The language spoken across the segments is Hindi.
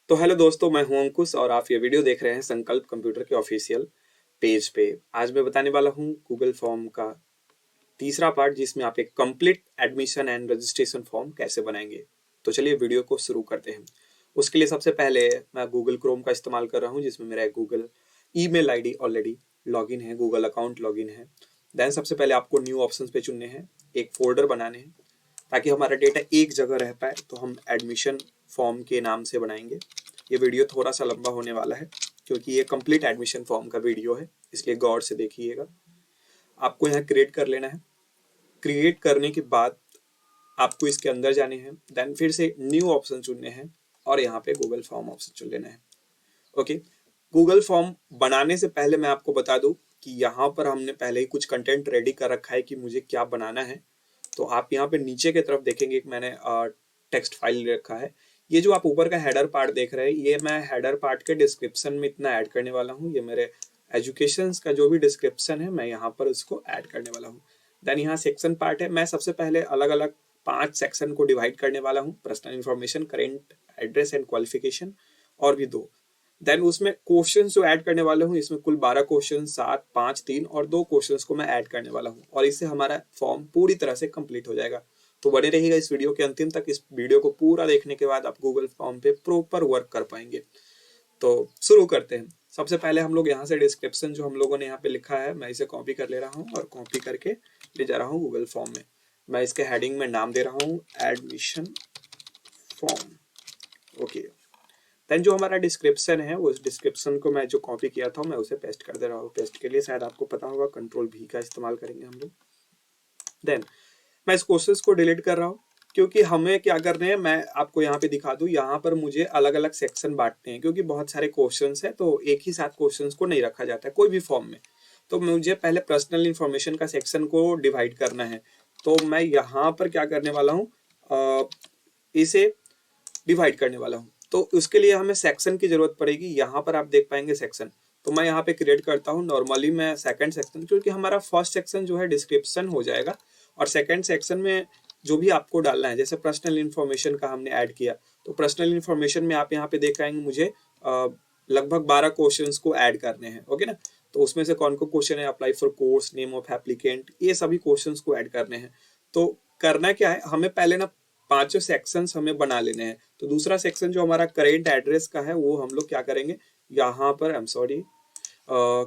तो हेलो दोस्तों, मैं हूं अंकुश और आप ये वीडियो देख रहे हैं संकल्प कंप्यूटर के ऑफिशियल पेज पे। आज मैं बताने वाला हूं गूगल फॉर्म का तीसरा पार्ट, जिसमें आप एक complete admission and registration form कैसे बनाएंगे। तो चलिए वीडियो को शुरू करते हैं। उसके लिए सबसे पहले मैं गूगल क्रोम का इस्तेमाल कर रहा हूँ, जिसमें मेरा एक Google email ID already login है, गूगल अकाउंट लॉगिन है। देन सबसे पहले आपको न्यू ऑप्शन पे चुनने हैं, एक फोल्डर बनाने हैं ताकि हमारा डेटा एक जगह रह पाए। तो हम एडमिशन फॉर्म के नाम से बनाएंगे। ये वीडियो थोड़ा सा लंबा होने वाला है क्योंकि ये कंप्लीट एडमिशन फॉर्म का वीडियो है, इसलिए गौर से देखिएगा। आपको यहाँ क्रिएट कर लेना है। क्रिएट करने के बाद आपको इसके अंदर जाने हैं, देन फिर से न्यू ऑप्शन चुनने हैं और यहाँ पे गूगल फॉर्म ऑप्शन चुन लेना है। ओके, गूगल फॉर्म बनाने से पहले मैं आपको बता दूं कि यहाँ पर हमने पहले ही कुछ कंटेंट रेडी कर रखा है कि मुझे क्या बनाना है। तो आप यहाँ पे नीचे की तरफ देखेंगे कि मैंने टेक्स्ट फाइल रखा है। ये जो आप ऊपर का हेडर पार्ट देख रहे हैं, ये मैं हेडर पार्ट के डिस्क्रिप्शन में इतना ऐड करने वाला हूँ। ये मेरे एजुकेशन का जो भी डिस्क्रिप्शन है, मैं यहाँ पर उसको ऐड करने वाला हूँ। देन यहाँ सेक्शन पार्ट है। मैं सबसे पहले अलग अलग 5 सेक्शन को डिवाइड करने वाला हूँ, personal information, current address and qualification, और भी 2। देन उसमें क्वेश्चन जो ऐड करने वाला हूँ, इसमें कुल 12 क्वेश्चन, 7, 5, 3 और 2 क्वेश्चंस को मैं ऐड करने वाला हूँ, और इससे हमारा फॉर्म पूरी तरह से कंप्लीट हो जाएगा। तो बने रहिएगा इस वीडियो के अंतिम तक। इस वीडियो को पूरा देखने के बाद आप गूगल फॉर्म पे प्रॉपर वर्क कर पाएंगे। तो शुरू करते हैं। सबसे पहले हम लोग यहाँ से डिस्क्रिप्शन जो हम लोगों ने यहाँ पे लिखा है, मैं इसे कॉपी कर ले रहा हूँ और कॉपी करके ले जा रहा हूँ गूगल फॉर्म में। मैं इसके हेडिंग में नाम दे रहा हूँ एडमिशन फॉर्म। ओके, देन जो हमारा डिस्क्रिप्शन है, उस डिस्क्रिप्शन को मैं जो कॉपी किया था मैं उसे पेस्ट कर दे रहा हूँ। पेस्ट के लिए शायद आपको पता होगा Ctrl+V का इस्तेमाल करेंगे हम लोग। देन मैं इस क्वेश्चंस को डिलीट कर रहा हूँ क्योंकि हमें क्या करने हैं, मैं आपको यहाँ पे दिखा दूं। यहाँ पर मुझे अलग अलग सेक्शन बांटने हैं क्योंकि बहुत सारे क्वेश्चंस हैं, तो एक ही साथ क्वेश्चंस को नहीं रखा जाता है कोई भी फॉर्म में। तो मुझे पहले पर्सनल इन्फॉर्मेशन का सेक्शन को डिवाइड करना है। तो मैं यहाँ पर क्या करने वाला हूँ, इसे डिवाइड करने वाला हूँ। तो उसके लिए हमें सेक्शन की जरूरत पड़ेगी। यहाँ पर आप देख पाएंगे सेक्शन। तो मैं यहाँ पे क्रिएट करता हूँ। नॉर्मली मैं सेकंड सेक्शन, क्योंकि हमारा फर्स्ट सेक्शन जो है डिस्क्रिप्शन हो जाएगा, और सेकंड सेक्शन में जो भी आपको डालना है, जैसे पर्सनल इन्फॉर्मेशन का हमने ऐड किया, तो पर्सनल इन्फॉर्मेशन में आप यहाँ पे देख पाएंगे मुझे लगभग 12 क्वेश्चंस को ऐड करने हैं। ओके ना, तो उसमें से कौन कौन क्वेश्चन है, apply for course, name of applicant, ये सभी क्वेश्चंस को ऐड करने हैं। तो करना क्या है, हमें पहले ना 5 सेक्शंस हमें बना लेने हैं। तो दूसरा सेक्शन जो हमारा करेंट एड्रेस का है, वो हम लोग क्या करेंगे, यहाँ पर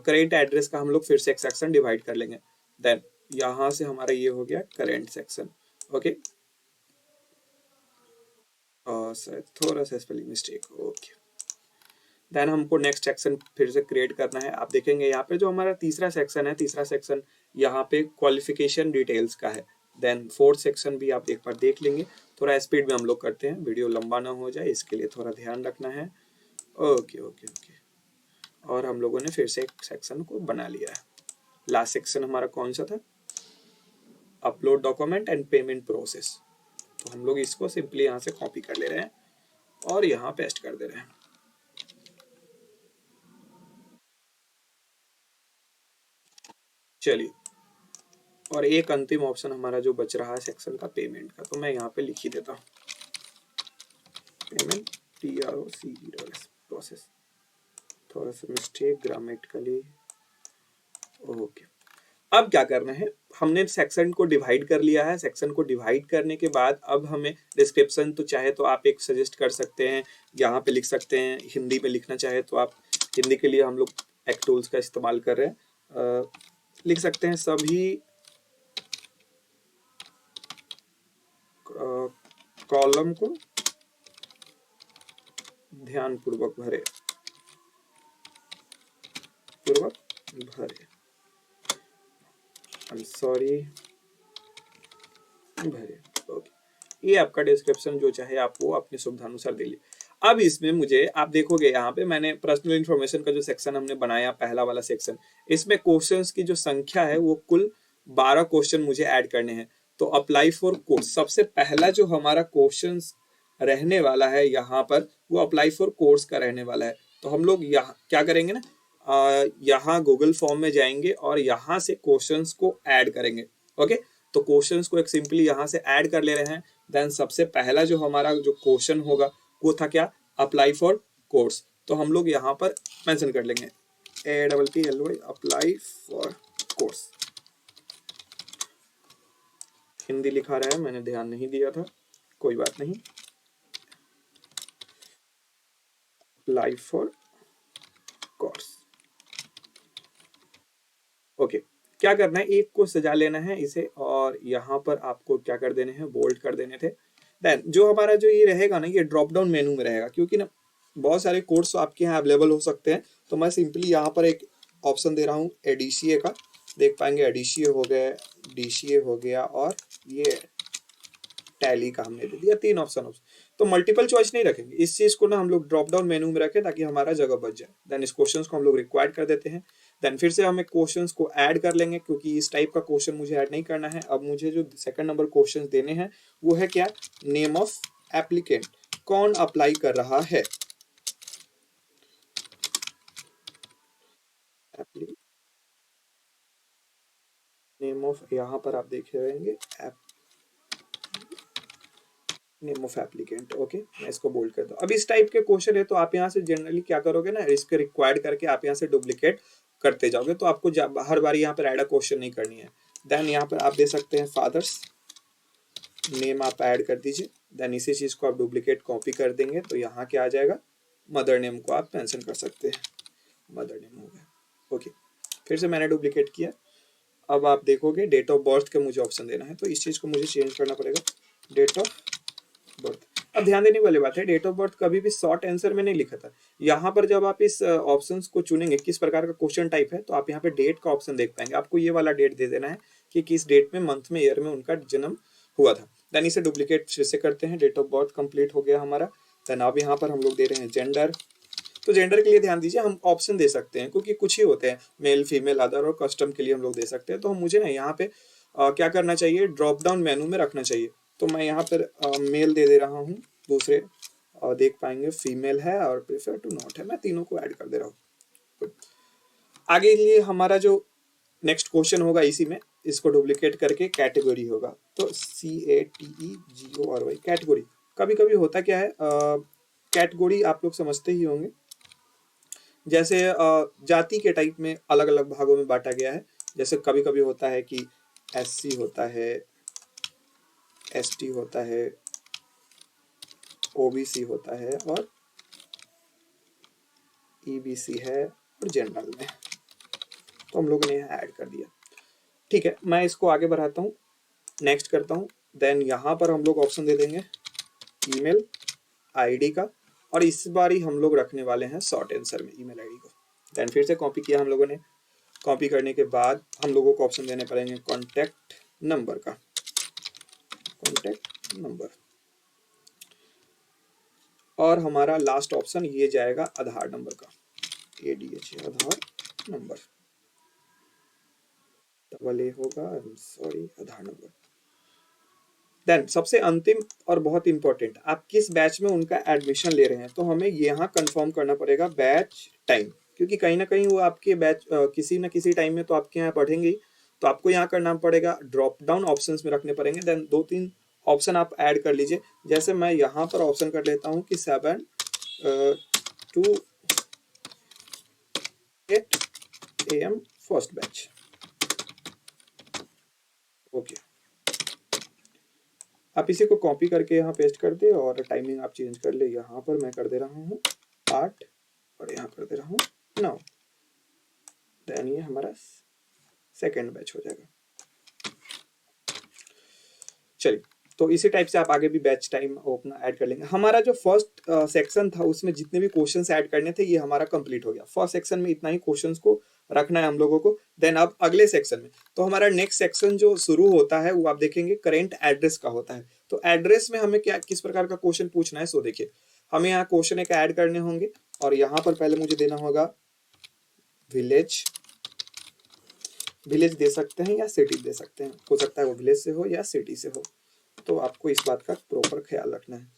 करेंट एड्रेस का हम लोग फिर से एक सेक्शन डिवाइड कर लेंगे। देन यहाँ से हमारा ये हो गया करेंट सेक्शन। ओके, सर थोड़ा सा स्पेलिंग मिस्टेक। ओके, देन हमको नेक्स्ट सेक्शन फिर से क्रिएट करना है। आप देखेंगे यहाँ पे जो हमारा तीसरा सेक्शन है, तीसरा सेक्शन यहाँ पे क्वालिफिकेशन डिटेल्स का है। देन फोर्थ सेक्शन भी आप एक बार देख लेंगे। थोड़ा स्पीड में हम लोग करते हैं, वीडियो लंबा ना हो जाए, इसके लिए थोड़ा ध्यान रखना है। ओके ओके ओके, और हम लोगों ने फिर से एक सेक्शन को बना लिया है। लास्ट सेक्शन हमारा कौन सा था, upload document and payment process. तो हम लोग इसको सिंपली यहाँ से कॉपी कर ले रहे हैं और यहाँ पेस्ट कर दे रहे हैं। चलिए, और एक अंतिम ऑप्शन हमारा जो बच रहा है सेक्शन का, पेमेंट का, तो मैं यहाँ पे लिख ही देता हूँ पेमेंट, PROCES प्रोसेस। थोड़ा सा मिस्टेक ग्रामेटिकली। ओके, अब क्या करना है, हमने सेक्शन को डिवाइड कर लिया है। सेक्शन को डिवाइड करने के बाद अब हमें डिस्क्रिप्शन, तो चाहे तो आप एक सजेस्ट कर सकते हैं, यहाँ पे लिख सकते हैं। हिंदी में लिखना चाहे तो आप हिंदी के लिए हम लोग एक टूल्स का इस्तेमाल कर रहे हैं, लिख सकते हैं सभी कॉलम को ध्यानपूर्वक भरे, सॉरी भरे। ओके, ये आपका डिस्क्रिप्शन जो चाहे आप वो अपनी सुविधानुसार दे लीजिए। अब इसमें मुझे आप देखोगे, यहाँ पे मैंने पर्सनल इन्फॉर्मेशन का जो सेक्शन हमने बनाया, पहला वाला सेक्शन, इसमें क्वेश्चंस की जो संख्या है वो कुल 12 क्वेश्चन मुझे ऐड करने हैं। तो अप्लाई फॉर कोर्स, सबसे पहला जो हमारा क्वेश्चंस रहने वाला है यहाँ पर, वो अप्लाई फॉर कोर्स का रहने वाला है। तो हम लोग यहाँ क्या करेंगे ना, यहाँ गूगल फॉर्म में जाएंगे और यहाँ से क्वेश्चंस को ऐड करेंगे। ओके, तो क्वेश्चंस को एक सिंपली यहाँ से ऐड कर ले रहे हैं। देन सबसे पहला जो हमारा जो क्वेश्चन होगा वो था क्या, अप्लाई फॉर कोर्स, तो हम लोग यहाँ पर मेंशन कर लेंगे APPLY apply for course. Hindi लिखा रहा है, मैंने ध्यान नहीं दिया था, कोई बात नहीं। Apply for course, okay. क्या करना है, एक को सजा लेना है इसे, और यहाँ पर आपको क्या कर देने हैं, बोल्ड कर देने थे। देन जो हमारा जो ये रहेगा ना, ये ड्रॉप डाउन मेनू में रहेगा, क्योंकि ना बहुत सारे कोर्स आपके यहाँ अवेलेबल हो सकते हैं। तो मैं सिंपली यहाँ पर एक ऑप्शन दे रहा हूँ एडीसीए का, देख पाएंगे एडीसीए हो गया, डीसीए हो गया, और ये टैली का हमने दे दिया, 3 ऑप्शन। तो मल्टीपल चॉइस नहीं रखेंगे, इस चीज को ना हम लोग ड्रॉप डाउन मेनू में रखें ताकि हमारा जगह बच जाए। देन इस क्वेश्चन को हम लोग रिक्वायर्ड कर देते हैं। देन फिर से हमें क्वेश्चंस को ऐड कर लेंगे, क्योंकि इस टाइप का क्वेश्चन मुझे ऐड नहीं करना है। अब मुझे जो सेकंड नंबर क्वेश्चन देने हैं वो है क्या, नेम ऑफ एप्लीकेंट, कौन अप्लाई कर रहा है। नेम ऑफ, यहाँ पर आप देख रहेंगे नेम ऑफ एप्लीकेंट, ओके। मैं इसको बोल्ड कर दूं। अब इस टाइप के क्वेश्चन है तो आप यहाँ से जनरली क्या करोगे ना, इसके रिक्वायर्ड करके आप यहाँ से डुप्लीकेट करते जाओगे, तो आपको हर बार यहाँ पर ऐड अ क्वेश्चन नहीं करनी है। देन यहाँ पर आप दे सकते हैं फादर्स नेम, आप ऐड कर दीजिए। देन इसी चीज को आप डुप्लीकेट कॉपी कर देंगे, तो यहाँ क्या आ जाएगा, मदर नेम को आप मेंशन कर सकते हैं, मदर नेम हो गया, ओके। फिर से मैंने डुप्लीकेट किया। अब आप देखोगे डेट ऑफ बर्थ के मुझे ऑप्शन देना है, तो इस चीज को मुझे चेंज करना पड़ेगा, डेट ऑफ बर्थ। अब ध्यान देने वाली बात है, डेट ऑफ बर्थ कभी भी शॉर्ट आंसर में नहीं लिखा था। यहाँ पर जब आप इस ऑप्शंस को चुनेंगे किस प्रकार का क्वेश्चन टाइप है, तो आप यहाँ पे डेट का ऑप्शन देख पाएंगे। आपको ये वाला डेट दे देना है कि किस डेट में, मंथ में, ईयर में उनका जन्म हुआ था। देन इसे डुप्लीकेट फिर से करते हैं, डेट ऑफ बर्थ कंप्लीट हो गया हमारा। देन अब यहाँ पर हम लोग दे रहे हैं जेंडर। तो जेंडर के लिए ध्यान दीजिए, हम ऑप्शन दे सकते हैं क्योंकि कुछ ही होते हैं, मेल, फीमेल, अदर और कस्टम के लिए हम लोग दे सकते हैं। तो मुझे ना यहाँ पे क्या करना चाहिए, ड्रॉप डाउन मेनू में रखना चाहिए। तो मैं यहाँ पर मेल दे रहा हूँ, दूसरे देख पाएंगे फीमेल है और प्रेफर टू नॉट है, मैं तीनों को ऐड कर दे रहा हूँ। आगे लिए हमारा जो नेक्स्ट क्वेश्चन होगा इसी में, इसको डुप्लीकेट करके कैटेगरी होगा, तो CATEGORY कैटेगरी। कभी कभी होता क्या है, कैटेगरी आप लोग समझते ही होंगे, जैसे जाति के टाइप में अलग अलग भागों में बांटा गया है। जैसे कभी कभी होता है कि SC होता है, ST होता है, OBC होता है, और EBC है, और जनरल में, तो हम लोगों ने यहाँ ऐड कर दिया। ठीक है, मैं इसको आगे बढ़ाता हूँ, नेक्स्ट करता हूँ। देन यहाँ पर हम लोग ऑप्शन दे देंगे ईमेल आईडी का, और इस बार ही हम लोग रखने वाले हैं शॉर्ट आंसर में ईमेल आईडी को। देन फिर से कॉपी किया हम लोगों ने, कॉपी करने के बाद हम लोगों को ऑप्शन देने पड़ेंगे कॉन्टैक्ट नंबर का, कॉन्टैक्ट नंबर, और हमारा लास्ट ऑप्शन ये जाएगा आधार नंबर का, ADH Aadhaar number, double A होगा, सॉरी, आधार नंबर। देन सबसे अंतिम और बहुत इंपॉर्टेंट, आप किस बैच में उनका एडमिशन ले रहे हैं, तो हमें यहाँ कंफर्म करना पड़ेगा बैच टाइम, क्योंकि कहीं ना कहीं वो आपके बैच किसी न किसी टाइम में तो आपके यहाँ पढ़ेंगे ही, तो आपको यहाँ करना पड़ेगा, ड्रॉप डाउन ऑप्शंस में रखने पड़ेंगे। देन 2-3 ऑप्शन आप ऐड कर लीजिए, जैसे मैं यहाँ पर ऑप्शन कर लेता हूँ कि 7 to 8 AM first batch, okay. आप इसी को कॉपी करके यहाँ पेस्ट कर दे, और टाइमिंग आप चेंज कर ले, यहाँ पर मैं कर दे रहा हूँ 8 और यहाँ कर दे रहा हूँ 9। देन ये हमारा सेकेंड बैच हो जाएगा। चलिए, तो इसी टाइप से आप आगे भी बैच टाइम अपना ऐड कर लेंगे। हमारा जो फर्स्ट सेक्शन था उसमें जितने भी क्वेश्चंस ऐड करने थे ये हमारा कंप्लीट हो गया। फर्स्ट सेक्शन में इतना ही क्वेश्चंस को रखना है हम लोगों को। देन अब अगले सेक्शन में, तो हमारा नेक्स्ट सेक्शन जो शुरू होता है वो आप देखेंगे करेंट एड्रेस का होता है। तो एड्रेस में हमें क्या किस प्रकार का क्वेश्चन पूछना है, सो देखिए, हमें यहाँ क्वेश्चन एक ऐड करने होंगे, और यहाँ पर पहले मुझे देना होगा विलेज, विलेज दे सकते हैं या सिटी दे सकते हैं, हो सकता है वो विलेज से हो या सिटी से हो, तो आपको इस बात का प्रॉपर ख्याल रखना है।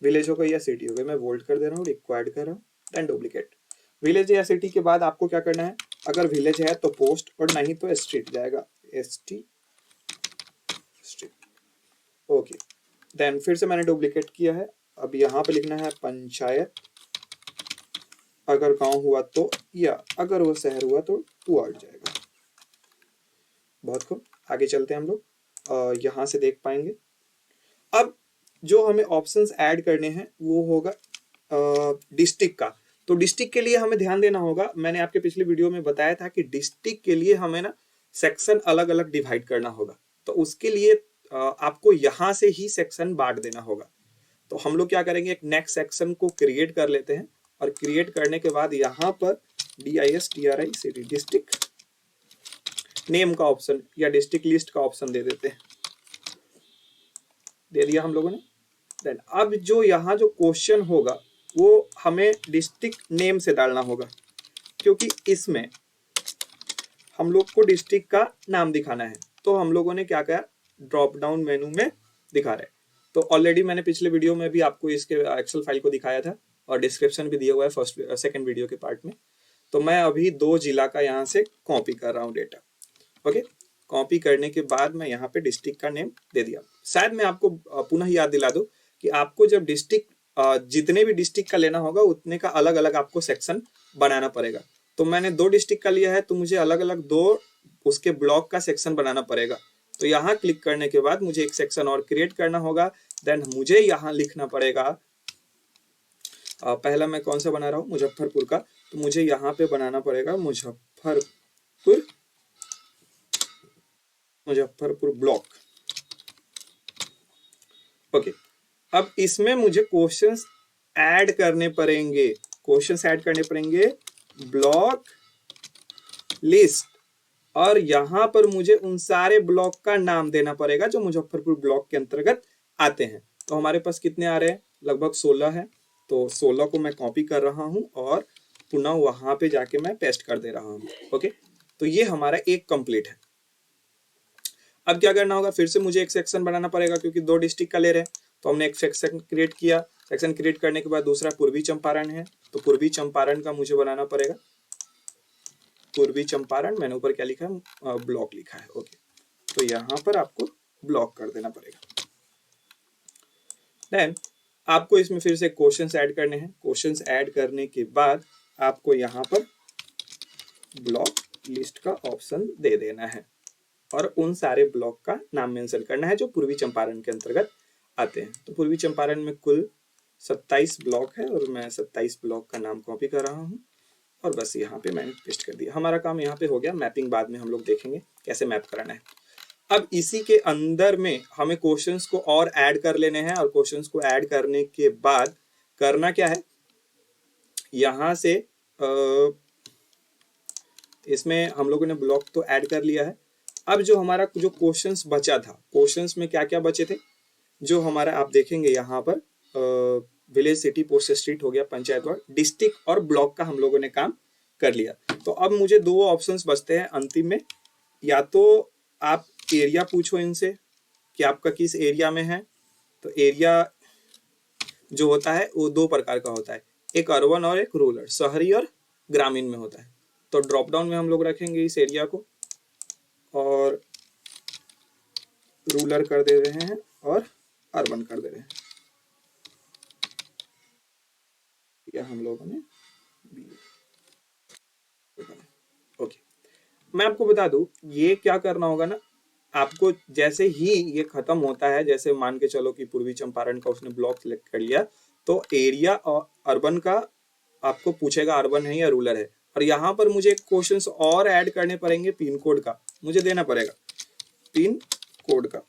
विलेज हो गई या सिटी हो गई, मैं बोल्ड कर दे रहा हूँ, रिक्वायर्ड कर रहा हूँ, देन डुप्लीकेट। विलेज या सिटी के बाद आपको क्या करना है, अगर विलेज है तो पोस्ट, और नहीं तो स्ट्रीट जाएगा, ST स्ट्रीट, ओके। देन फिर से मैंने डुप्लीकेट किया है, अब यहाँ पे लिखना है पंचायत अगर गांव हुआ तो, या अगर वो शहर हुआ तो टू आ जाएगा। बहुत खूब, आगे चलते हैं हम लोग। यहाँ से देख पाएंगे अब जो हमें ऑप्शंस ऐड करने हैं वो होगा डिस्ट्रिक्ट का। तो डिस्ट्रिक्ट के लिए हमें ध्यान देना होगा, मैंने आपके पिछले वीडियो में बताया था कि डिस्ट्रिक्ट के लिए हमें ना सेक्शन अलग अलग डिवाइड करना होगा। तो उसके लिए आपको यहाँ से ही सेक्शन बांट देना होगा। तो हम लोग क्या करेंगे, एक नेक्स्ट सेक्शन को क्रिएट कर लेते हैं और क्रिएट करने के बाद यहाँ पर DISTRICT डिस्ट्रिक्ट नेम का ऑप्शन या डिस्ट्रिक्ट लिस्ट का ऑप्शन दे देते हैं। दे दिया हम लोगों ने। देन अब जो यहाँ जो क्वेश्चन होगा वो हमें डिस्ट्रिक्ट नेम से डालना होगा, क्योंकि इसमें हम लोग को डिस्ट्रिक्ट का नाम दिखाना है। तो हम लोगों ने क्या किया, ड्रॉप डाउन मेनू में दिखा रहे। तो ऑलरेडी मैंने पिछले वीडियो में भी आपको इसके एक्सेल फाइल को दिखाया था और डिस्क्रिप्शन भी दिया हुआ है सेकंड वीडियो के पार्ट में। तो मैं अभी 2 जिला का यहाँ से कॉपी कर रहा हूँ डेटा। ओके, कॉपी करने के बाद मैं यहाँ पे डिस्ट्रिक्ट का नेम दे दिया। शायद मैं आपको पुनः याद दिला दूं कि आपको जब डिस्ट्रिक्ट जितने भी डिस्ट्रिक्ट का लेना होगा उतने का अलग अलग आपको सेक्शन बनाना पड़ेगा। तो मैंने 2 डिस्ट्रिक्ट का लिया है तो मुझे अलग अलग 2 उसके ब्लॉक का सेक्शन बनाना पड़ेगा। तो यहाँ क्लिक करने के बाद मुझे एक सेक्शन और क्रिएट करना होगा। देन मुझे यहाँ लिखना पड़ेगा, पहला मैं कौन सा बना रहा हूँ, मुजफ्फरपुर का। तो मुझे यहाँ पे बनाना पड़ेगा मुजफ्फरपुर ब्लॉक। ओके, अब इसमें मुझे क्वेश्चंस ऐड करने पड़ेंगे, ब्लॉक लिस्ट, और यहाँ पर मुझे उन सारे ब्लॉक का नाम देना पड़ेगा जो मुजफ्फरपुर ब्लॉक के अंतर्गत आते हैं। तो हमारे पास कितने आ रहे हैं, लगभग 16 है। तो 16 को मैं कॉपी कर रहा हूँ और पुनः वहां पे जाके मैं पेस्ट कर दे रहा हूँ। ओके, तो ये हमारा एक कंप्लीट है। अब क्या करना होगा, फिर से मुझे एक सेक्शन बनाना पड़ेगा क्योंकि 2 डिस्ट्रिक्ट का ले रहे हैं। तो हमने एक सेक्शन क्रिएट किया। सेक्शन क्रिएट करने के बाद दूसरा पूर्वी चंपारण है, तो पूर्वी चंपारण का मुझे बनाना पड़ेगा पूर्वी चंपारण। मैंने ऊपर क्या लिखा है, ब्लॉक लिखा है। ओके, तो यहाँ पर आपको ब्लॉक कर देना पड़ेगा। देन आपको इसमें फिर से क्वेश्चंस ऐड करने हैं। क्वेश्चंस ऐड करने के बाद आपको यहाँ पर ब्लॉक लिस्ट का ऑप्शन दे देना है और उन सारे ब्लॉक का नाम मेंशन करना है जो पूर्वी चंपारण के अंतर्गत आते हैं। तो पूर्वी चंपारण में कुल 27 ब्लॉक है और मैं 27 ब्लॉक का नाम कॉपी कर रहा हूँ और बस यहाँ पे मैंने पेस्ट कर दिया। हमारा काम यहाँ पे हो गया। मैपिंग बाद में हम लोग देखेंगे कैसे मैप कराना है। अब इसी के अंदर में हमें क्वेश्चंस को और ऐड कर लेने हैं और क्वेश्चंस को ऐड करने के बाद करना क्या है, यहाँ से इसमें हम लोगों ने ब्लॉक तो ऐड कर लिया है। अब जो हमारा जो क्वेश्चंस बचा था, क्वेश्चंस में क्या क्या बचे थे, जो हमारा आप देखेंगे यहाँ पर विलेज, सिटी, पोस्ट, स्ट्रीट हो गया, पंचायत वार्ड, डिस्ट्रिक्ट और ब्लॉक का हम लोगों ने काम कर लिया। तो अब मुझे 2 ऑप्शंस बचते हैं अंतिम में। या तो आप एरिया पूछो इनसे कि आपका किस एरिया में है। तो एरिया जो होता है वो 2 प्रकार का होता है, एक अर्बन और एक रूरल, शहरी और ग्रामीण में होता है। तो ड्रॉप डाउन में हम लोग रखेंगे इस एरिया को और रूरल कर दे रहे हैं और अर्बन कर दे रहे हैं। या हम लोगों ने ओके, मैं आपको बता दूं ये क्या करना होगा ना, आपको जैसे ही ये खत्म होता है, जैसे मान के चलो कि पूर्वी चंपारण का उसने ब्लॉक सिलेक्ट कर लिया, तो एरिया और अर्बन का आपको पूछेगा अर्बन है या रूरल है। और यहाँ पर मुझे क्वेश्चंस और ऐड करने पड़ेंगे, पिन कोड का मुझे देना पड़ेगा, पिन कोड का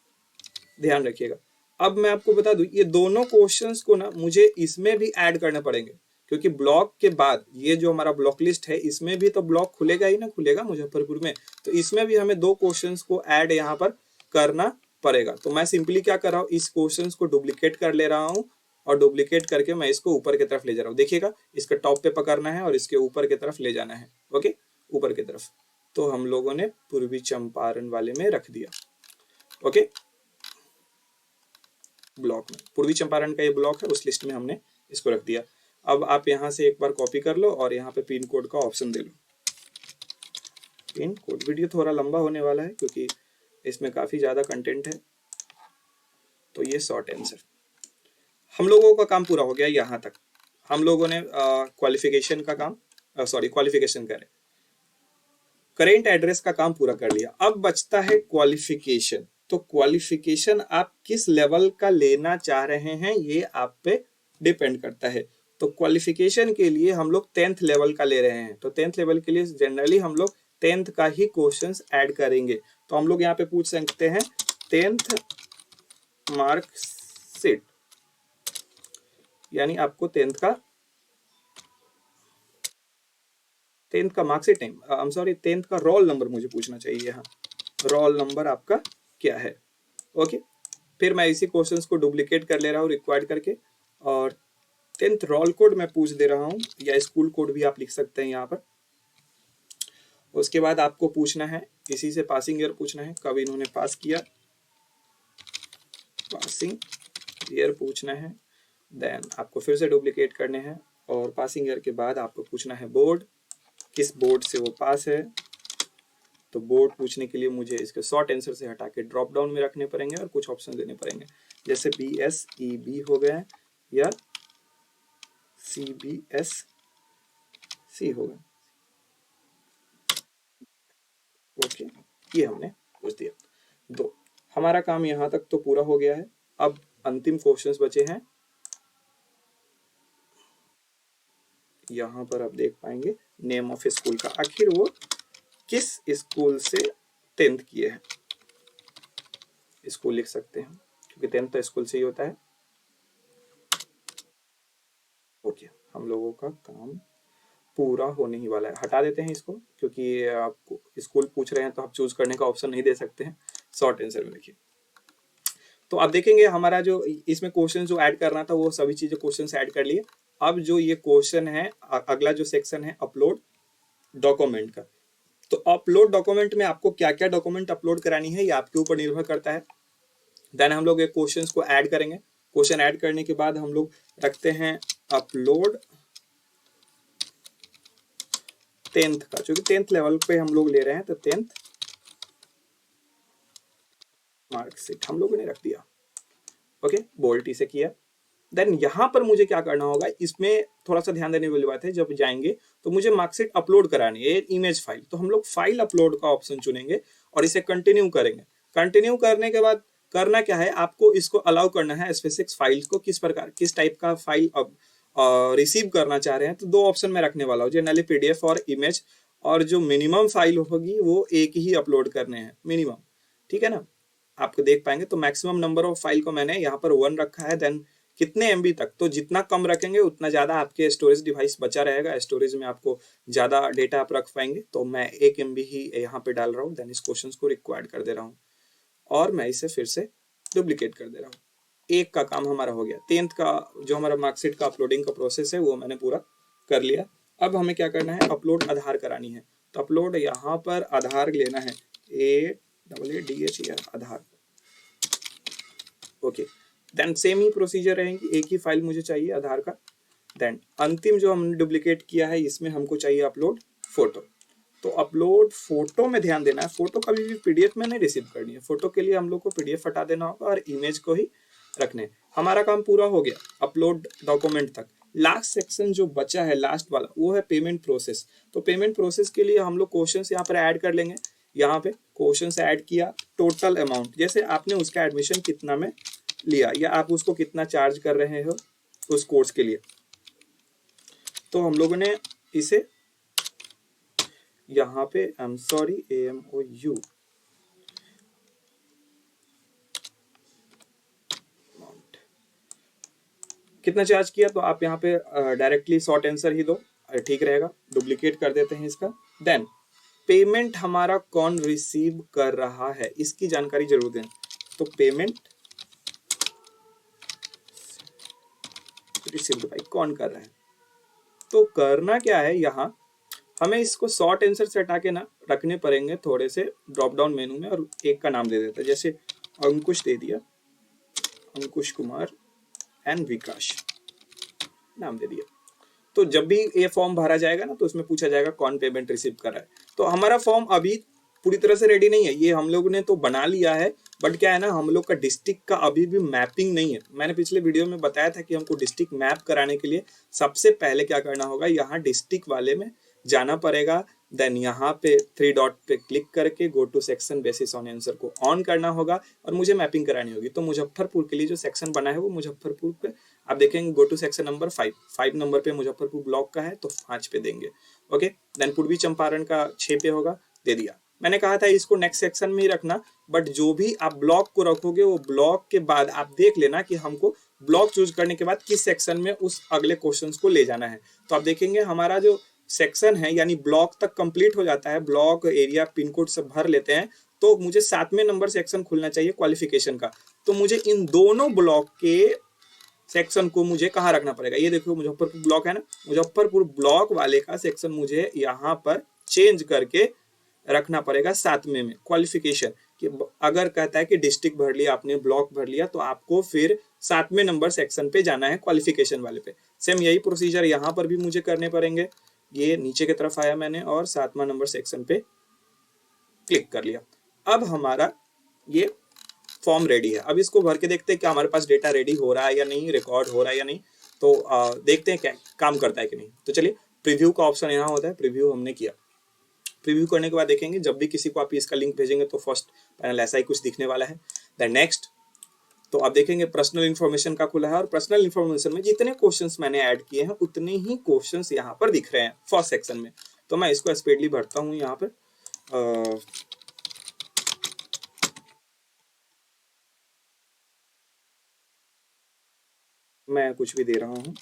ध्यान रखिएगा। अब मैं आपको बता दूं ये दोनों क्वेश्चंस को ना मुझे इसमें भी ऐड करने पड़ेंगे, क्योंकि ब्लॉक के बाद ये जो हमारा ब्लॉक लिस्ट है इसमें भी तो ब्लॉक खुलेगा ही ना, खुलेगा मुजफ्फरपुर में। तो इसमें भी हमें 2 क्वेश्चंस को ऐड यहाँ पर करना पड़ेगा। तो मैं सिंपली क्या कर रहा हूँ, इस क्वेश्चंस को डुप्लीकेट कर ले रहा हूँ और डुप्लीकेट करके मैं इसको ऊपर की तरफ ले जा रहा हूँ। देखिएगा, इसका टॉप पे पकड़ना है और इसके ऊपर की तरफ ले जाना है। ओके, ऊपर की तरफ। तो हम लोगों ने पूर्वी चंपारण वाले में रख दिया। ओके, ब्लॉक में पूर्वी चंपारण का ये ब्लॉक है, उस लिस्ट में हमने इसको रख दिया। अब आप यहाँ से एक बार कॉपी कर लो और यहाँ पे पिन कोड का ऑप्शन दे लो। पिन कोड, वीडियो थोड़ा लंबा होने वाला है क्योंकि इसमें काफी ज्यादा कंटेंट है, तो ये शॉर्ट आंसर। हम लोगों का काम पूरा हो गया यहाँ तक। हम लोगों ने क्वालिफिकेशन का काम क्वालिफिकेशन करें, करेंट एड्रेस का काम पूरा कर लिया। अब बचता है क्वालिफिकेशन। तो क्वालिफिकेशन आप किस लेवल का लेना चाह रहे हैं ये आप पे डिपेंड करता है। तो क्वालिफिकेशन के लिए हम लोग 10th लेवल का ले रहे हैं, तो 10th लेवल के लिए जनरली हम लोग 10th का ही क्वेश्चंस ऐड करेंगे। तो हम लोग यहाँ पे पूछ सकते हैं 10th मार्कशीट, यानी आपको 10th का मार्कशीट नहीं, आई एम सॉरी 10th का रोल नंबर मुझे पूछना चाहिए। हाँ, रोल नंबर आपका क्या है। ओके, फिर मैं इसी क्वेश्चंस को डुप्लीकेट कर ले रहा हूँ रिक्वायर्ड करके, और 10th रोल कोड मैं पूछ दे रहा हूँ, या स्कूल कोड भी आप लिख सकते हैं यहाँ पर। उसके बाद आपको पूछना है, इसी से पासिंग ईयर पूछना है, कब इन्होंने पास किया, पासिंग ईयर पूछना है। देन आपको फिर से डुप्लीकेट करने हैं, और पासिंग ईयर के बाद आपको पूछना है बोर्ड, किस बोर्ड से वो पास है। तो बोर्ड पूछने के लिए मुझे इसके शॉर्ट आंसर से हटा के ड्रॉप डाउन में रखने पड़ेंगे और कुछ ऑप्शन देने पड़ेंगे, जैसे BSEB हो गया या CBSC हो गया। ओके, ये हमने पूछ दिया। दो, हमारा काम यहाँ तक तो पूरा हो गया है। अब अंतिम क्वेश्चंस बचे हैं। यहाँ पर आप देख पाएंगे नेम ऑफ स्कूल का, आखिर वो किस स्कूल से 10th किए हैं। स्कूल लिख सकते हैं क्योंकि 10th तो स्कूल से ही होता है। ओके, हम लोगों का काम पूरा होने ही वाला है। हटा देते हैं इसको, क्योंकि आपको स्कूल पूछ रहे हैं तो आप चूज करने का ऑप्शन नहीं दे सकते हैं, शॉर्ट आंसर में लिखिए। तो आप देखेंगे हमारा जो इसमें क्वेश्चन जो ऐड करना था वो सभी चीजें क्वेश्चन ऐड कर लिए। अब जो ये क्वेश्चन है, अगला जो सेक्शन है अपलोड डॉक्यूमेंट का। तो अपलोड डॉक्यूमेंट में आपको क्या क्या डॉक्यूमेंट अपलोड करानी है ये आपके ऊपर निर्भर करता है। देन हम लोग ये क्वेश्चंस को ऐड करेंगे। क्वेश्चन ऐड करने के बाद हम लोग रखते हैं अपलोड 10th का, क्योंकि 10th लेवल पे हम लोग ले रहे हैं, तो 10th मार्कशीट हम लोगों ने रख दिया। ओके, बोल्ड टी से किया। देन यहाँ पर मुझे क्या करना होगा, इसमें थोड़ा सा ध्यान देने वाली बात है, जब जाएंगे तो मुझे मार्कशीट अपलोड करानी है, इमेज फाइल। तो हम लोग फाइल अपलोड का ऑप्शन चुनेंगे और इसे कंटिन्यू करेंगे। कंटिन्यू करने के बाद करना क्या है, आपको इसको अलाउ करना है स्पेसिफिक फाइल्स को, किस प्रकार किस टाइप का फाइल अब रिसीव करना चाह रहे हैं। तो दो ऑप्शन में रखने वाला हूँ, जनरली PDF और इमेज, और जो मिनिमम फाइल होगी वो एक ही अपलोड करने हैं मिनिमम, ठीक है ना। आपको देख पाएंगे तो मैक्सिमम नंबर ऑफ फाइल को मैंने यहाँ पर 1 रखा है। देन कितने MB तक, तो जितना कम रखेंगे उतना ज्यादा आपके स्टोरेज डिवाइस बचा रहेगा, स्टोरेज में आपको ज्यादा डेटा आप रख पाएंगे। तो मैं 1 MB ही यहाँ पे डाल रहा हूँ। देन इस क्वेश्चन को रिक्वायर्ड कर दे रहा हूँ और मैं इसे फिर से डुप्लीकेट कर दे रहा हूँ। एक का काम हमारा हो गया। 10th का जो हमारा मार्कशीट का अपलोडिंग का प्रोसेस है वो मैंने पूरा कर लिया। अब हमें क्या करना है, अपलोड आधार करानी है। तो अपलोड यहाँ पर आधार लेना है, AADHER आधार। ओके, देन सेम ही प्रोसीजर रहेंगी, एक ही फाइल मुझे चाहिए आधार का। देन अंतिम जो हमने डुप्लीकेट किया है इसमें हमको चाहिए अपलोड फोटो। तो अपलोड फोटो में ध्यान देना है, फोटो कभी भी PDF में नहीं रिसीव करनी है। फोटो के लिए हम लोग को PDF हटा देना होगा और इमेज को ही रखने। हमारा काम पूरा हो गया अपलोड डॉक्यूमेंट तक। लास्ट सेक्शन जो बचा है लास्ट वाला वो है पेमेंट प्रोसेस। तो पेमेंट प्रोसेस के लिए हम लोग क्वेश्चंस यहाँ पर ऐड कर लेंगे। यहाँ पे क्वेश्चंस ऐड किया, टोटल अमाउंट, जैसे आपने उसका एडमिशन कितना में लिया या आप उसको कितना चार्ज कर रहे हो उस कोर्स के लिए। तो हम लोगों ने इसे यहाँ पे AMOU कितना चार्ज किया, तो आप यहाँ पे डायरेक्टली शॉर्ट आंसर ही दो, ठीक रहेगा। डुप्लीकेट कर देते हैं इसका। देन पेमेंट हमारा कौन रिसीव कर रहा है इसकी जानकारी जरूर दें। तो पेमेंट रिसीव्ड बाय कौन कर रहा है। तो करना क्या है, यहाँ हमें इसको शॉर्ट आंसर से हटा के ना रखने पड़ेंगे थोड़े से ड्रॉप डाउन मेनू में, और एक का नाम दे देते हैं, जैसे अंकुश दे दिया, अंकुश कुमार एंड विकास नाम दे दिया। तो जब भी ये फॉर्म भरा जाएगा ना तो उसमें पूछा जाएगा कौन पेमेंट रिसीव कर रहा है। तो हमारा फॉर्म अभी पूरी तरह से रेडी नहीं है, ये हम लोगों ने तो बना लिया है, बट क्या है ना, हम लोग का डिस्ट्रिक्ट का अभी भी मैपिंग नहीं है। मैंने पिछले वीडियो में बताया था कि हमको डिस्ट्रिक्ट मैप कराने के लिए सबसे पहले क्या करना होगा, यहाँ डिस्ट्रिक्ट वाले में जाना पड़ेगा। देन यहाँ पे 3 डॉट पे क्लिक करके go to section basis on answer को ऑन करना होगा और मुझे मैपिंग करानी होगी। तो मुजफ्फरपुर के लिए जो सेक्शन बना है वो मुजफ्फरपुर पे आप देखेंगे, go to section number 5 number पे मुजफ्फरपुर ब्लॉक का है तो 5 पे देंगे। ओके, देन पूर्वी चंपारण का 6 पे होगा, दे दिया। मैंने कहा था इसको नेक्स्ट सेक्शन में ही रखना, बट जो भी आप ब्लॉक को रखोगे वो ब्लॉक के बाद आप देख लेना कि हमको ब्लॉक चूज करने के बाद किस सेक्शन में उस अगले क्वेश्चंस को ले जाना है। तो आप देखेंगे हमारा जो सेक्शन है यानी ब्लॉक तक कंप्लीट हो जाता है, ब्लॉक एरिया पिन कोड सब भर लेते हैं, तो मुझे 7वें नंबर सेक्शन खुलना चाहिए क्वालिफिकेशन का। तो मुझे इन दोनों ब्लॉक के सेक्शन को मुझे कहाँ रखना पड़ेगा, ये देखो मुजफ्फरपुर ब्लॉक है ना, मुजफ्फरपुर ब्लॉक वाले का सेक्शन मुझे यहाँ पर चेंज करके रखना पड़ेगा 7वें में क्वालिफिकेशन। कि अगर कहता है कि डिस्ट्रिक्ट भर लिया आपने, ब्लॉक भर लिया, तो आपको फिर 7वें नंबर सेक्शन पे जाना है क्वालिफिकेशन वाले पे। सेम यही प्रोसीजर यहाँ पर भी मुझे करने पड़ेंगे। ये नीचे की तरफ आया मैंने और 7वां नंबर सेक्शन पे क्लिक कर लिया। अब हमारा ये फॉर्म रेडी है। अब इसको भर के देखते हैं कि हमारे पास डेटा रेडी हो रहा है या नहीं, रिकॉर्ड हो रहा है या नहीं। तो देखते हैं क्या काम करता है कि नहीं। तो चलिए, प्रीव्यू का ऑप्शन यहाँ होता है, प्रीव्यू हमने किया। प्रीव्यू करने के बाद देखेंगे जब भी किसी को आप इसका लिंक भेजेंगे तो फर्स्ट पैनल ऐसा ही कुछ दिखने वाला है। देन नेक्स्ट, तो आप देखेंगे पर्सनल इन्फॉर्मेशन का खुला है और पर्सनल इन्फॉर्मेशन में जितने क्वेश्चंस मैंने ऐड किए हैं उतने ही क्वेश्चंस यहाँ पर दिख रहे हैं फर्स्ट सेक्शन में। तो मैं इसको स्पीडली भरता हूँ यहाँ पर। मैं कुछ भी दे रहा हूँ,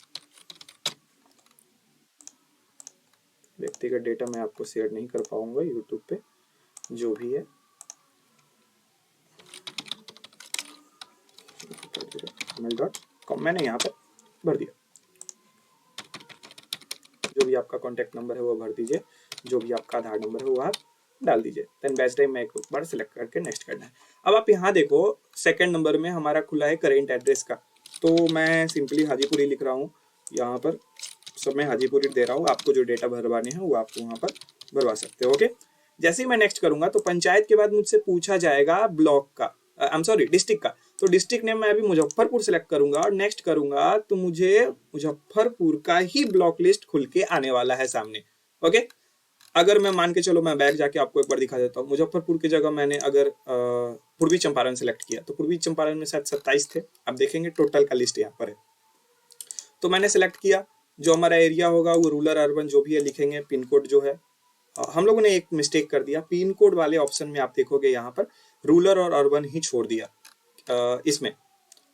व्यक्तिगत डेटा मैं आपको शेयर नहीं कर पाऊंगा यूट्यूब पे, जो भी है gmail.com मैंने यहाँ पर भर दिया। जो भी आपका कॉन्टैक्ट नंबर है वो भर दीजिए, जो भी आपका आधार नंबर है वो आप डाल दीजिए। देन बैच टाइम में एक बार सेलेक्ट करके नेक्स्ट करना है। अब आप यहाँ देखो सेकंड नंबर में हमारा खुला है करेंट एड्रेस का, तो मैं सिंपली हाजीपुरी लिख रहा हूँ यहाँ पर। सब मैं हाजीपुरी दे रहा हूँ, आपको जो डेटा भरवाने हैं वो आप वहाँ पर भरवा सकते हो। ओके, जैसे ही मैं नेक्स्ट करूंगा तो पंचायत के बाद मुझसे पूछा जाएगा ब्लॉक का, डिस्ट्रिक्ट का। तो डिस्ट्रिक्ट नेम मैं अभी मुजफ्फरपुर सेलेक्ट करूंगा और नेक्स्ट करूंगा तो मुझे मुजफ्फरपुर का ही ब्लॉक लिस्ट खुल के आने वाला है सामने। ओके, अगर मैं मान के चलो मैं बैक जाके आपको एक बार दिखा देता हूँ। मुजफ्फरपुर की जगह मैंने अगर पूर्वी चंपारण सेलेक्ट किया तो पूर्वी चंपारण में शायद 27 थे। आप देखेंगे टोटल का लिस्ट यहाँ पर है। तो मैंने सेलेक्ट किया, जो हमारा एरिया होगा वो रूरल अर्बन जो भी है लिखेंगे, पिन कोड जो है। हम लोगों ने एक मिस्टेक कर दिया, पिन कोड वाले ऑप्शन में आप देखोगे यहाँ पर रूरल और अर्बन ही छोड़ दिया इसमें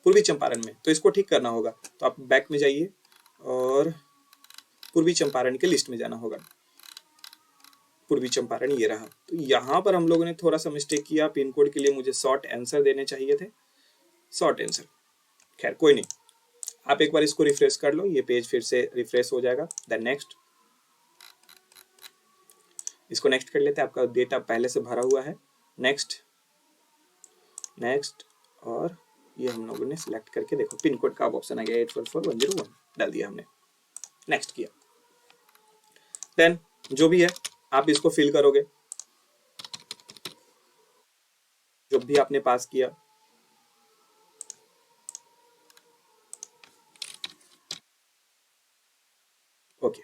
पूर्वी चंपारण में, तो इसको ठीक करना होगा। तो आप बैक में जाइए और पूर्वी चंपारण के लिस्ट में जाना होगा। पूर्वी चंपारण ये रहा। तो यहाँ पर हम लोगों ने थोड़ा सा मिस्टेक किया, पिन कोड के लिए मुझे शॉर्ट आंसर देने चाहिए थे, शॉर्ट आंसर। खैर कोई नहीं, आप एक बार इसको रिफ्रेश कर लो, ये पेज फिर से रिफ्रेश हो जाएगा। देन नेक्स्ट, इसको नेक्स्ट कर लेते हैं, आपका डेटा पहले से भरा हुआ है। नेक्स्ट नेक्स्ट, और ये हम लोगों ने सिलेक्ट करके देखो पिन कोड का ऑप्शन आ गया 844101 डाल दिया हमने, नेक्स्ट किया। देन जो भी है आप इसको फिल करोगे, जो भी आपने पास किया। ओके,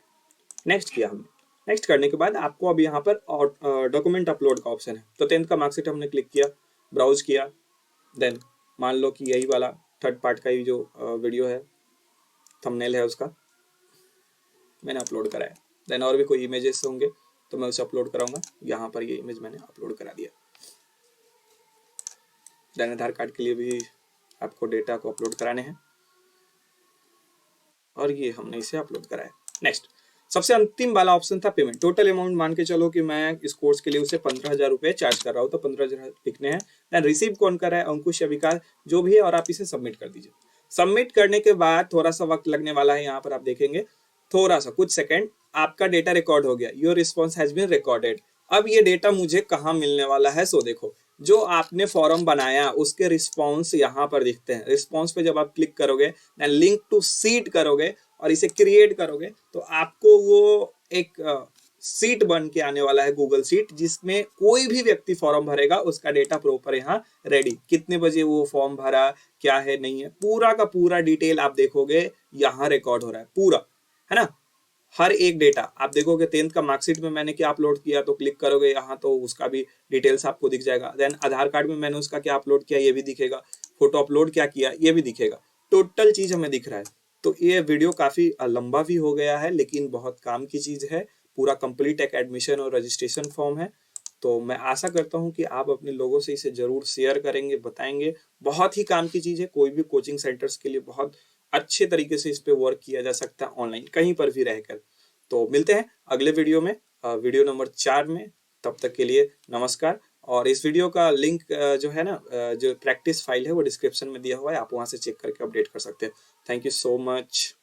नेक्स्ट किया हमने। नेक्स्ट करने के बाद आपको अब यहाँ पर डॉक्यूमेंट अपलोड का ऑप्शन है। तो 10th का मार्कशीट हमने क्लिक किया, ब्राउज किया। देन मान लो कि यही वाला थर्ड पार्ट का ही जो वीडियो है, थंबनेल है, उसका मैंने अपलोड कराया। देन और भी कोई इमेजेस होंगे तो मैं उसे अपलोड कराऊंगा। यहाँ पर ये इमेज मैंने अपलोड करा दिया। देन आधार कार्ड के लिए भी आपको डेटा को अपलोड कराने हैं और ये हमने इसे अपलोड कराया। नेक्स्ट, सबसे अंतिम वाला ऑप्शन था पेमेंट। टोटल अमाउंट मान के चलो कि मैं इस कोर्स के लिए उसे 15,000 रुपये चार्ज कर रहा हूँ, तो 15,000 लिखने हैं। देन रिसीव कौन कर रहा है, अंकुश या विकास, जो भी है, और आप इसे सबमिट कर दीजिए। सबमिट करने के बाद थोड़ा सा वक्त लगने वाला है, यहाँ पर आप देखेंगे थोड़ा सा कुछ सेकंड, आपका डेटा रिकॉर्ड हो गया, your response has been recorded. अब ये डेटा मुझे कहाँ मिलने वाला है, सो देखो जो आपने फॉर्म बनाया उसके रिस्पॉन्स यहाँ पर दिखते हैं। रिस्पॉन्स पे जब आप क्लिक करोगे, देन लिंक टू सीट करोगे और इसे क्रिएट करोगे, तो आपको वो एक सीट बन के आने वाला है, गूगल सीट, जिसमें कोई भी व्यक्ति फॉर्म भरेगा उसका डेटा प्रॉपर यहाँ रेडी, कितने बजे वो फॉर्म भरा, क्या है नहीं है, पूरा का पूरा डिटेल आप देखोगे यहाँ रिकॉर्ड हो रहा है पूरा, है ना। हर एक डेटा आप देखोगे, 10th का मार्कशीट में मैंने क्या अपलोड किया तो क्लिक करोगे यहाँ तो उसका भी डिटेल्स आपको दिख जाएगा। देन आधार कार्ड में मैंने उसका क्या अपलोड किया ये भी दिखेगा, फोटो अपलोड क्या किया ये भी दिखेगा, टोटल चीज हमें दिख रहा है। तो ये वीडियो काफी लंबा भी हो गया है लेकिन बहुत काम की चीज है, पूरा कंप्लीट एक एडमिशन और रजिस्ट्रेशन फॉर्म है। तो मैं आशा करता हूँ कि आप अपने लोगों से इसे जरूर शेयर करेंगे, बताएंगे, बहुत ही काम की चीज है। कोई भी कोचिंग सेंटर्स के लिए बहुत अच्छे तरीके से इस पे वर्क किया जा सकता है ऑनलाइन, कहीं पर भी रहकर। तो मिलते हैं अगले वीडियो में, वीडियो नंबर 4 में। तब तक के लिए नमस्कार। और इस वीडियो का लिंक जो है ना, जो प्रैक्टिस फाइल है वो डिस्क्रिप्शन में दिया हुआ है, आप वहां से चेक करके अपडेट कर सकते हैं। Thank you so much.